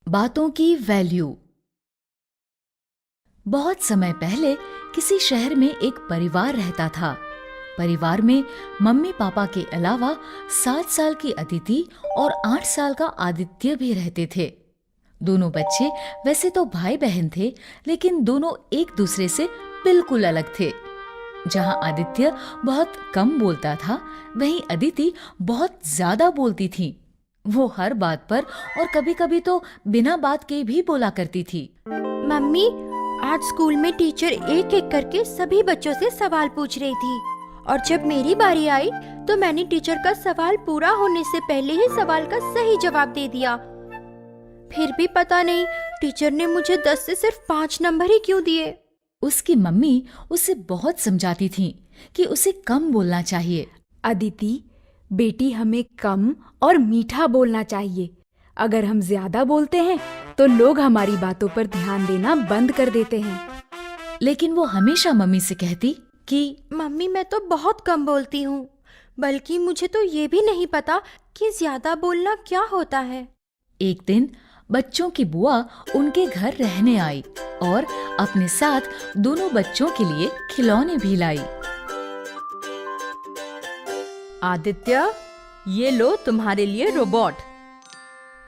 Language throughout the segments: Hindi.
बातों की वैल्यू। बहुत समय पहले किसी शहर में एक परिवार रहता था। परिवार में मम्मी पापा के अलावा 7 साल की अदिति और 8 साल का आदित्य भी रहते थे। दोनों बच्चे वैसे तो भाई बहन थे, लेकिन दोनों एक दूसरे से बिल्कुल अलग थे। जहां आदित्य बहुत कम बोलता था, वहीं अदिति बहुत ज्यादा बोलती थी। वो हर बात पर और कभी-कभी तो बिना बात के भी बोला करती थी। मम्मी, आज स्कूल में टीचर एक एक करके सभी बच्चों से सवाल पूछ रही थी और जब मेरी बारी आई तो मैंने टीचर का सवाल पूरा होने से पहले ही सवाल का सही जवाब दे दिया। फिर भी पता नहीं टीचर ने मुझे 10 से सिर्फ 5 नंबर ही क्यों दिए। उसकी मम्मी उसे बहुत समझाती थी कि उसे कम बोलना चाहिए। अदिति बेटी, हमें कम और मीठा बोलना चाहिए। अगर हम ज्यादा बोलते हैं तो लोग हमारी बातों पर ध्यान देना बंद कर देते हैं। लेकिन वो हमेशा मम्मी से कहती कि मम्मी, मैं तो बहुत कम बोलती हूँ, बल्कि मुझे तो ये भी नहीं पता कि ज्यादा बोलना क्या होता है। एक दिन बच्चों की बुआ उनके घर रहने आई और अपने साथ दोनों बच्चों के लिए खिलौने भी लाई। आदित्य, ये लो तुम्हारे लिए रोबोट,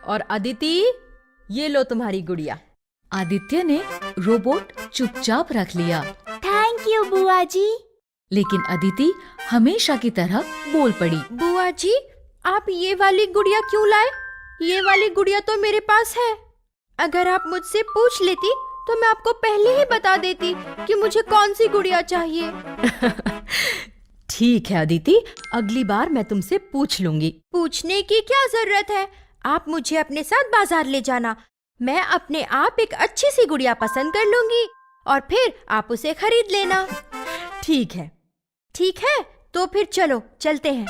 और अदिति, ये लो तुम्हारी गुड़िया। आदित्य ने रोबोट चुपचाप रख लिया। थैंक यू बुआ जी। लेकिन अदिति हमेशा की तरह बोल पड़ी। बुआ जी, आप ये वाली गुड़िया क्यों लाए? ये वाली गुड़िया तो मेरे पास है। अगर आप मुझसे पूछ लेती तो मैं आपको पहले ही बता देती कि मुझे कौन सी गुड़िया चाहिए। ठीक है अदिति, अगली बार मैं तुमसे पूछ लूंगी। पूछने की क्या जरूरत है? आप मुझे अपने साथ बाजार ले जाना। मैं अपने आप एक अच्छी सी गुड़िया पसंद कर लूंगी और फिर आप उसे खरीद लेना। ठीक है। ठीक है, तो फिर चलो चलते हैं।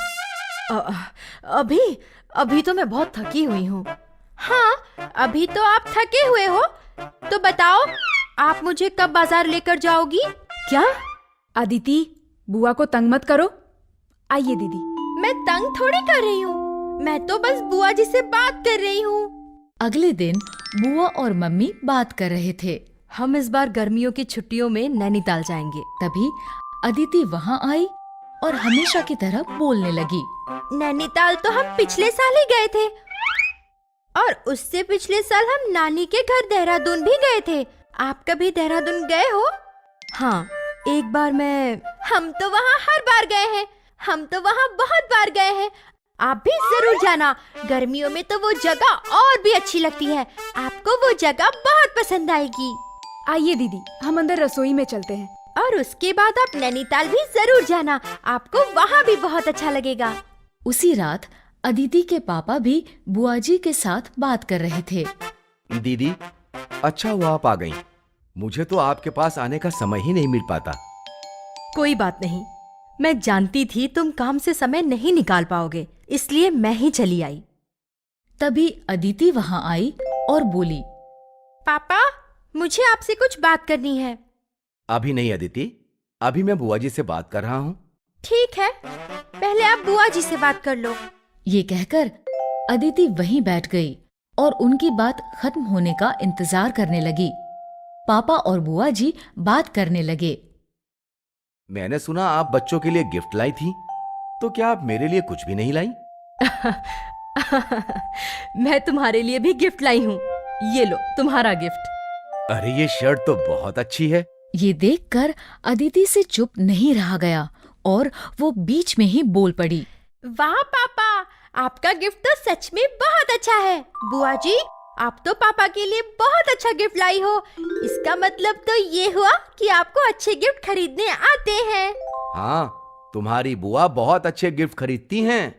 अभी तो मैं बहुत थकी हुई हूँ। हाँ, अभी तो आप थके हुए हो। तो बताओ, आप मुझे कब बाजार लेकर जाओगी? क्या? अदिति, बुआ को तंग मत करो। आइए दीदी। मैं तंग थोड़ी कर रही हूँ, मैं तो बस बुआ जी से बात कर रही हूँ। अगले दिन बुआ और मम्मी बात कर रहे थे। हम इस बार गर्मियों की छुट्टियों में नैनीताल जाएंगे। तभी अदिति वहाँ आई और हमेशा की तरह बोलने लगी। नैनीताल तो हम पिछले साल ही गए थे और उससे पिछले साल हम नानी के घर देहरादून भी गए थे। आप कभी देहरादून गए हो? हाँ, एक बार मैं। हम तो वहाँ हर बार गए हैं। हम तो वहाँ बहुत बार गए हैं। आप भी जरूर जाना। गर्मियों में तो वो जगह और भी अच्छी लगती है। आपको वो जगह बहुत पसंद आएगी। आइए दीदी, हम अंदर रसोई में चलते हैं। और उसके बाद आप नैनीताल भी जरूर जाना। आपको वहाँ भी बहुत अच्छा लगेगा। उसी रात अदिति के पापा भी बुआ जी के साथ बात कर रहे थे। दीदी, अच्छा हुआ आप आ गईं। मुझे तो आपके पास आने का समय ही नहीं मिल पाता। कोई बात नहीं, मैं जानती थी तुम काम से समय नहीं निकाल पाओगे, इसलिए मैं ही चली आई। तभी अदिति वहाँ आई और बोली, पापा, मुझे आपसे कुछ बात करनी है। अभी नहीं अदिति, अभी मैं बुआ जी से बात कर रहा हूँ। ठीक है, पहले आप बुआ जी से बात कर लो। ये कहकर अदिति वहीं बैठ गई और उनकी बात खत्म होने का इंतजार करने लगी। पापा और बुआ जी बात करने लगे। मैंने सुना आप बच्चों के लिए गिफ्ट लाई थी, तो क्या आप मेरे लिए कुछ भी नहीं लाई? मैं तुम्हारे लिए भी गिफ्ट लाई हूँ। ये लो तुम्हारा गिफ्ट। अरे ये शर्ट तो बहुत अच्छी है। ये देखकर अदिति से चुप नहीं रहा गया और वो बीच में ही बोल पड़ी। वाह पापा, आपका गिफ्ट तो सच में बहुत अच्छा है। बुआ जी, आप तो पापा के लिए बहुत अच्छा गिफ्ट लाई हो। इसका मतलब तो ये हुआ कि आपको अच्छे गिफ्ट खरीदने आते हैं। हाँ, तुम्हारी बुआ बहुत अच्छे गिफ्ट खरीदती हैं।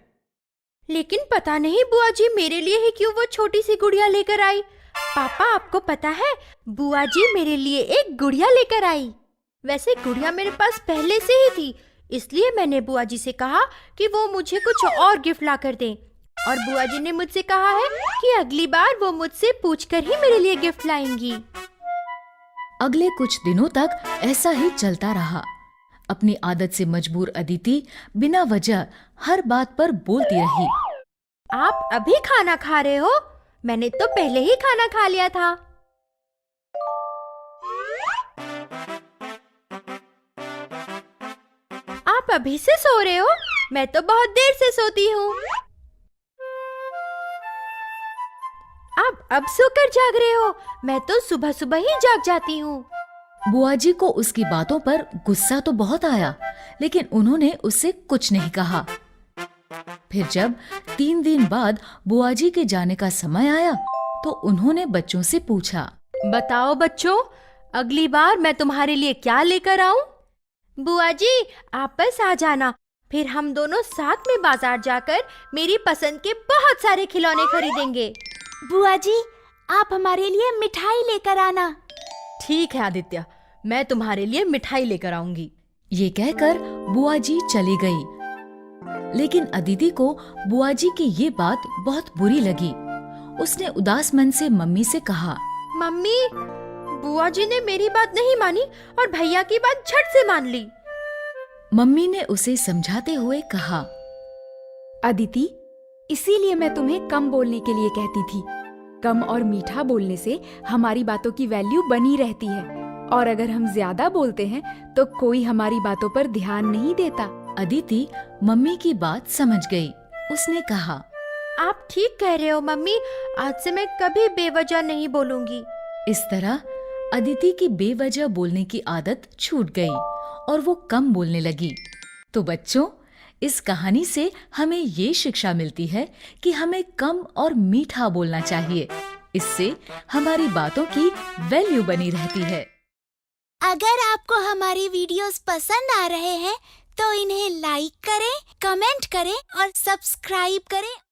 लेकिन पता नहीं बुआ जी मेरे लिए ही क्यों वो छोटी सी गुड़िया लेकर आई। पापा, आपको पता है, बुआ जी मेरे लिए एक गुड़िया लेकर आई। वैसे गुड़िया मेरे पास पहले से ही थी, इसलिए मैंने बुआ जी से कहा कि वो मुझे कुछ और गिफ्ट ला कर दें। और बुआ जी ने मुझसे कहा है कि अगली बार वो मुझसे पूछकर ही मेरे लिए गिफ्ट लाएंगी। अगले कुछ दिनों तक ऐसा ही चलता रहा। अपनी आदत से मजबूर अदिति बिना वजह हर बात पर बोलती रही। आप अभी खाना खा रहे हो? मैंने तो पहले ही खाना खा लिया था। आप अभी से सो रहे हो? मैं तो बहुत देर से सोती हूँ। आप अब सोकर जाग रहे हो? मैं तो सुबह सुबह ही जाग जाती हूँ। बुआ जी को उसकी बातों पर गुस्सा तो बहुत आया, लेकिन उन्होंने उससे कुछ नहीं कहा। फिर जब 3 दिन बाद बुआ जी के जाने का समय आया तो उन्होंने बच्चों से पूछा, बताओ बच्चों, अगली बार मैं तुम्हारे लिए क्या लेकर आऊं? बुआ जी, आप बस आ जाना, फिर हम दोनों साथ में बाजार जाकर मेरी पसंद के बहुत सारे खिलौने खरीदेंगे। बुआ जी, आप हमारे लिए मिठाई लेकर आना। ठीक है आदित्य, मैं तुम्हारे लिए मिठाई लेकर आऊंगी। ये कहकर बुआ जी चली गई। लेकिन अदिति को बुआ जी की ये बात बहुत बुरी लगी। उसने उदास मन से मम्मी से कहा, मम्मी, बुआ जी ने मेरी बात नहीं मानी और भैया की बात झट से मान ली। मम्मी ने उसे समझाते हुए कहा, अदिति, इसीलिए मैं तुम्हें कम बोलने के लिए कहती थी। कम और मीठा बोलने से हमारी बातों की वैल्यू बनी रहती है, और अगर हम ज्यादा बोलते हैं तो कोई हमारी बातों पर ध्यान नहीं देता। अदिति मम्मी की बात समझ गई। उसने कहा, आप ठीक कह रहे हो मम्मी, आज से मैं कभी बेवजह नहीं बोलूंगी। इस तरह अदिति की बेवजह बोलने की आदत छूट गई और वो कम बोलने लगी। तो बच्चों, इस कहानी से हमें ये शिक्षा मिलती है कि हमें कम और मीठा बोलना चाहिए। इससे हमारी बातों की वैल्यू बनी रहती है। अगर आपको हमारी वीडियोस पसंद आ रहे हैं तो इन्हें लाइक करें, कमेंट करें और सब्सक्राइब करें।